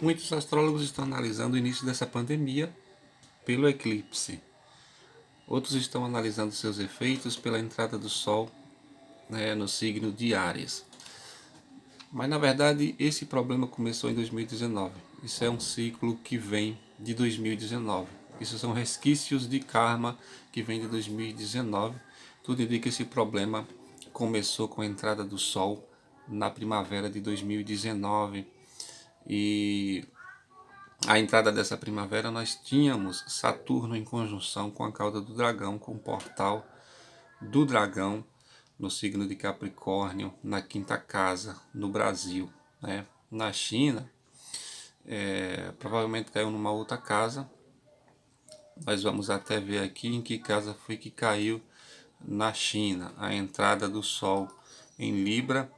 Muitos astrólogos estão analisando o início dessa pandemia pelo eclipse. Outros estão analisando seus efeitos pela entrada do Sol, no signo de Áries. Mas na verdade esse problema começou em 2019. Isso é um ciclo que vem de 2019. Isso são resquícios de karma que vem de 2019. Tudo indica que esse problema começou com a entrada do Sol na primavera de 2019. E a entrada dessa primavera nós tínhamos Saturno em conjunção com a cauda do dragão, com o portal do dragão no signo de Capricórnio, na quinta casa, no Brasil. Né? Na China, provavelmente caiu numa outra casa. Nós vamos até ver aqui em que casa foi que caiu na China. A entrada do Sol em Libra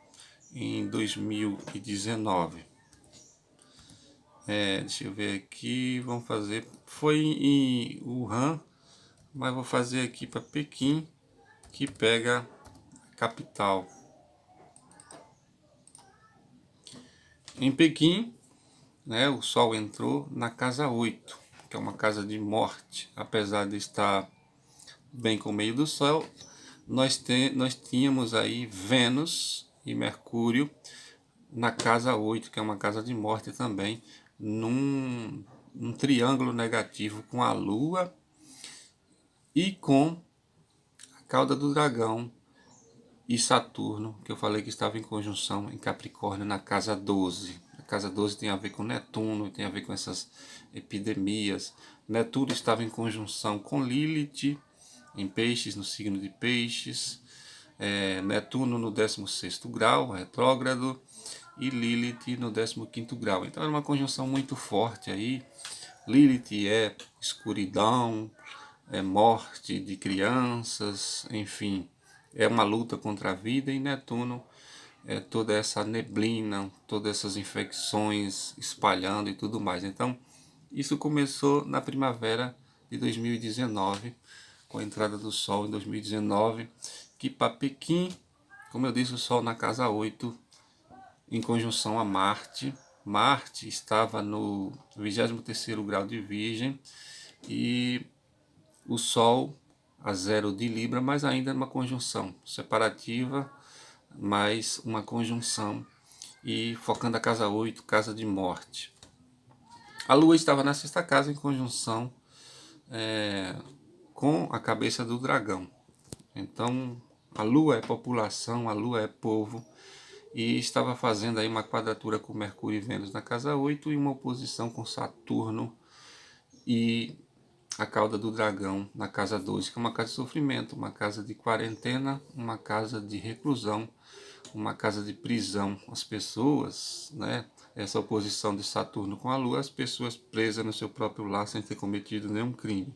em 2019. Deixa eu ver aqui, vamos fazer. Foi em Wuhan, mas vou fazer aqui para Pequim, que pega a capital. Em Pequim, o Sol entrou na casa 8, que é uma casa de morte. Apesar de estar bem com o meio do Sol, nós tínhamos aí Vênus e Mercúrio na casa 8, que é uma casa de morte também, num triângulo negativo com a Lua e com a cauda do dragão e Saturno, que eu falei que estava em conjunção em Capricórnio na casa 12. A casa 12 tem a ver com Netuno, tem a ver com essas epidemias. Netuno estava em conjunção com Lilith, em Peixes, no signo de Peixes. Netuno no 16º grau, retrógrado, e Lilith no 15º grau. Então é uma conjunção muito forte aí. Lilith é escuridão, é morte de crianças, enfim, é uma luta contra a vida, e Netuno é toda essa neblina, todas essas infecções espalhando e tudo mais. Então, isso começou na primavera de 2019, com a entrada do Sol em 2019, que para Pequim, como eu disse, o Sol na casa 8, em conjunção a Marte. Marte estava no 23º grau de Virgem e o Sol a 0 de Libra, mas ainda numa conjunção separativa, mas uma conjunção, e focando a casa 8, casa de morte. A Lua estava na 6ª casa em conjunção com a cabeça do dragão. Então a Lua é população, a Lua é povo, e estava fazendo aí uma quadratura com Mercúrio e Vênus na casa 8 e uma oposição com Saturno e a cauda do dragão na casa 12, que é uma casa de sofrimento, uma casa de quarentena, uma casa de reclusão, uma casa de prisão. As pessoas, essa oposição de Saturno com a Lua, as pessoas presas no seu próprio lar sem ter cometido nenhum crime.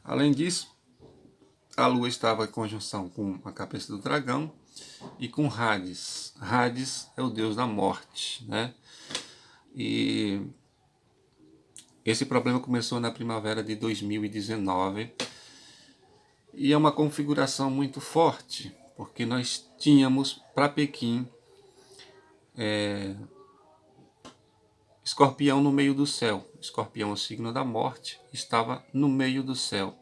Além disso, a Lua estava em conjunção com a cabeça do dragão e com Hades. Hades é o deus da morte, E esse problema começou na primavera de 2019 e é uma configuração muito forte, porque nós tínhamos para Pequim Escorpião no meio do céu. Escorpião é o signo da morte, estava no meio do céu.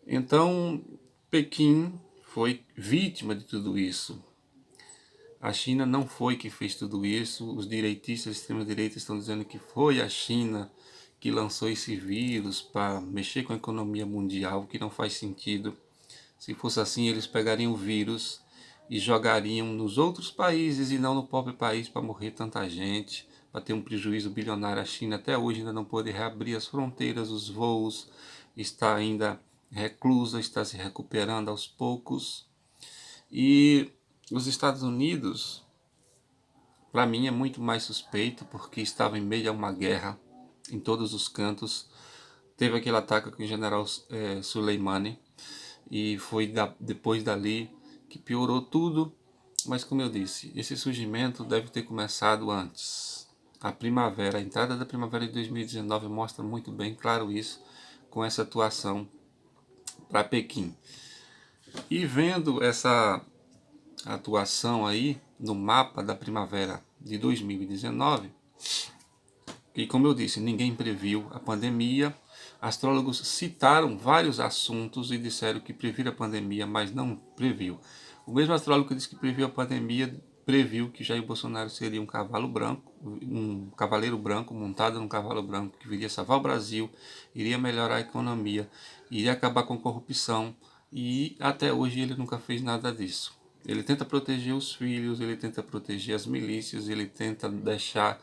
Então, Pequim foi vítima de tudo isso. A China não foi que fez tudo isso. Os direitistas, a extrema-direita, estão dizendo que foi a China que lançou esse vírus para mexer com a economia mundial, que não faz sentido. Se fosse assim, eles pegariam o vírus e jogariam nos outros países e não no próprio país para morrer tanta gente, para ter um prejuízo bilionário. A China até hoje ainda não pôde reabrir as fronteiras, os voos, está ainda reclusa, está se recuperando aos poucos. E os Estados Unidos, para mim, é muito mais suspeito, porque estava em meio a uma guerra em todos os cantos. Teve aquele ataque com o general Soleimani, e foi depois dali que piorou tudo. Mas como eu disse, esse surgimento deve ter começado antes. A primavera, a entrada da primavera de 2019 mostra muito bem claro isso, com essa atuação para Pequim. E vendo essa atuação aí no mapa da primavera de 2019, E como eu disse, ninguém previu a pandemia. Astrólogos citaram vários assuntos e disseram que previram a pandemia, mas não previu. O mesmo astrólogo que disse que previu a pandemia previu que Jair Bolsonaro seria um cavalo branco, um cavaleiro branco montado num cavalo branco que viria salvar o Brasil, iria melhorar a economia, iria acabar com a corrupção, e até hoje ele nunca fez nada disso. Ele tenta proteger os filhos, ele tenta proteger as milícias, ele tenta deixar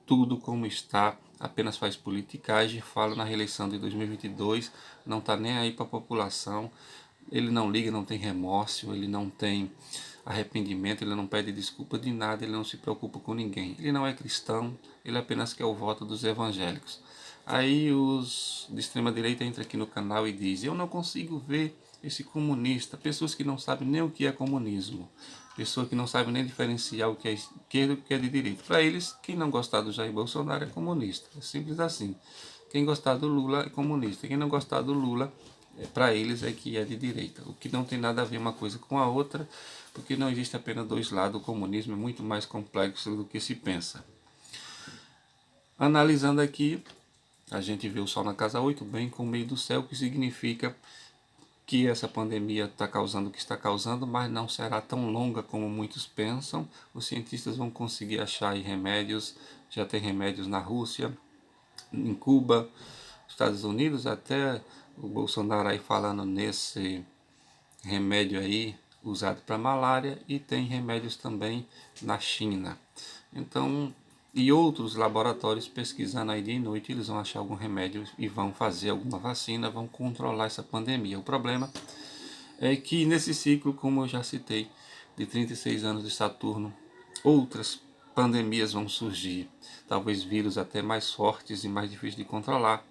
tudo como está, apenas faz politicagem, fala na reeleição de 2022, não está nem aí para a população, ele não liga, não tem remorso, ele não tem arrependimento, ele não pede desculpa de nada, ele não se preocupa com ninguém. Ele não é cristão, ele apenas quer o voto dos evangélicos. Aí os de extrema direita entram aqui no canal e dizem: eu não consigo ver esse comunista, pessoas que não sabem nem o que é comunismo, pessoas que não sabem nem diferenciar o que é esquerda e o que é de direita. Para eles, quem não gostar do Jair Bolsonaro é comunista, é simples assim. Quem gostar do Lula é comunista, quem não gostar do Lula, para eles é que é de direita, o que não tem nada a ver uma coisa com a outra, porque não existe apenas dois lados, o comunismo é muito mais complexo do que se pensa. Analisando aqui, a gente vê o Sol na casa 8, bem com o meio do céu, que significa que essa pandemia está causando o que está causando, mas não será tão longa como muitos pensam. Os cientistas vão conseguir achar aí remédios, já tem remédios na Rússia, em Cuba, Estados Unidos, até o Bolsonaro aí falando nesse remédio aí usado para malária, e tem remédios também na China. Então, e outros laboratórios pesquisando aí dia e noite, eles vão achar algum remédio e vão fazer alguma vacina, vão controlar essa pandemia. O problema é que nesse ciclo, como eu já citei, de 36 anos de Saturno, outras pandemias vão surgir, talvez vírus até mais fortes e mais difíceis de controlar,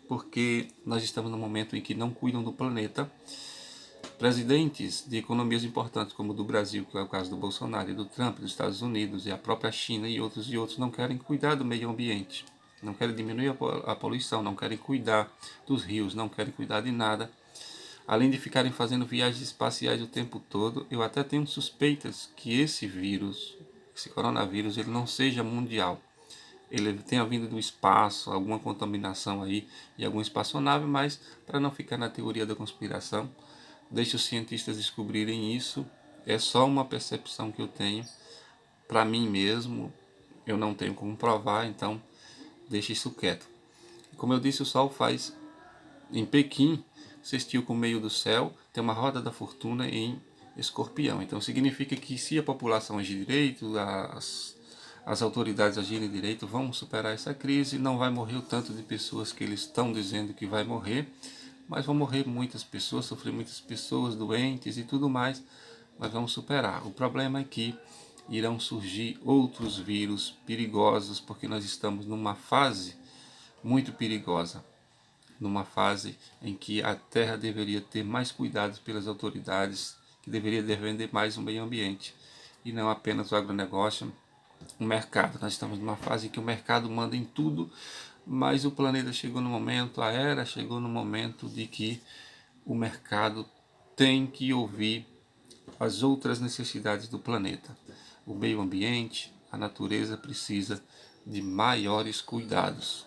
porque nós estamos num momento em que não cuidam do planeta. Presidentes de economias importantes como o do Brasil, que é o caso do Bolsonaro, e do Trump, dos Estados Unidos, e a própria China e outros não querem cuidar do meio ambiente, não querem diminuir a poluição, não querem cuidar dos rios, não querem cuidar de nada. Além de ficarem fazendo viagens espaciais o tempo todo, eu até tenho suspeitas que esse vírus, esse coronavírus, ele não seja mundial. Ele tenha vindo do espaço, alguma contaminação aí em alguma espaçonave, mas para não ficar na teoria da conspiração, deixe os cientistas descobrirem isso. É só uma percepção que eu tenho para mim mesmo, eu não tenho como provar, então deixe isso quieto. Como eu disse, o Sol faz em Pequim, sextil com o meio do céu, tem uma roda da fortuna em Escorpião. Então significa que se a população agir direito, as autoridades agirem direito, vão superar essa crise. Não vai morrer o tanto de pessoas que eles estão dizendo que vai morrer, mas vão morrer muitas pessoas, sofrer muitas pessoas doentes e tudo mais, mas vamos superar. O problema é que irão surgir outros vírus perigosos, porque nós estamos numa fase muito perigosa, numa fase em que a Terra deveria ter mais cuidados pelas autoridades, que deveria defender mais o meio ambiente, e não apenas o agronegócio, o mercado. Nós estamos numa fase em que o mercado manda em tudo, mas o planeta chegou no momento, a era chegou no momento de que o mercado tem que ouvir as outras necessidades do planeta. O meio ambiente, a natureza precisa de maiores cuidados.